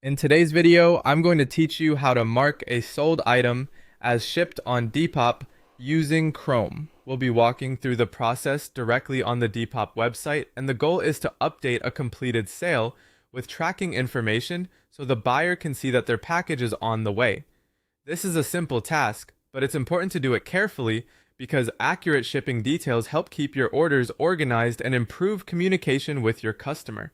In today's video, I'm going to teach you how to mark a sold item as shipped on Depop using Chrome. We'll be walking through the process directly on the Depop website, and the goal is to update a completed sale with tracking information so the buyer can see that their package is on the way. This is a simple task, but it's important to do it carefully because accurate shipping details help keep your orders organized and improve communication with your customer.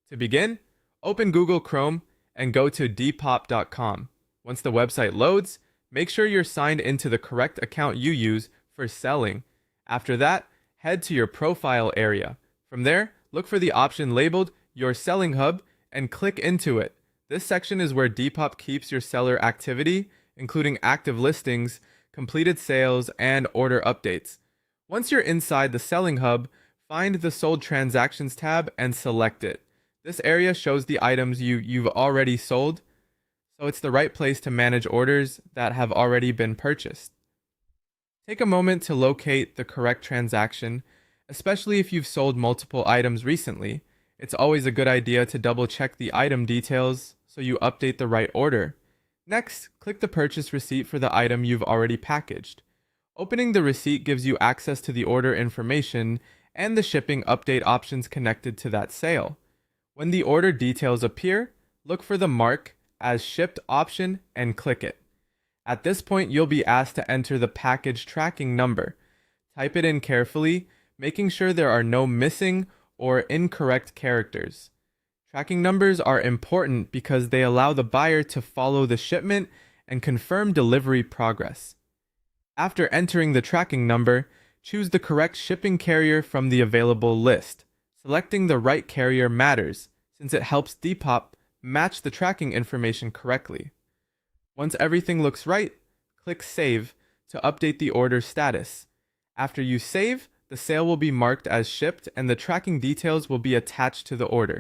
To begin, open Google Chrome and go to depop.com. Once the website loads, make sure you're signed into the correct account you use for selling. After that, head to your profile area. From there, look for the option labeled Your Selling Hub and click into it. This section is where Depop keeps your seller activity, including active listings, completed sales, and order updates. Once you're inside the Selling Hub, find the Sold Transactions tab and select it. This area shows the items you've already sold, so it's the right place to manage orders that have already been purchased. Take a moment to locate the correct transaction, especially if you've sold multiple items recently. It's always a good idea to double check the item details so you update the right order. Next, click the purchase receipt for the item you've already packaged. Opening the receipt gives you access to the order information and the shipping update options connected to that sale. When the order details appear, look for the mark as shipped option and click it. At this point, you'll be asked to enter the package tracking number. Type it in carefully, making sure there are no missing or incorrect characters. Tracking numbers are important because they allow the buyer to follow the shipment and confirm delivery progress. After entering the tracking number, choose the correct shipping carrier from the available list. Selecting the right carrier matters, since it helps Depop match the tracking information correctly. Once everything looks right, click Save to update the order status. After you save, the sale will be marked as shipped and the tracking details will be attached to the order.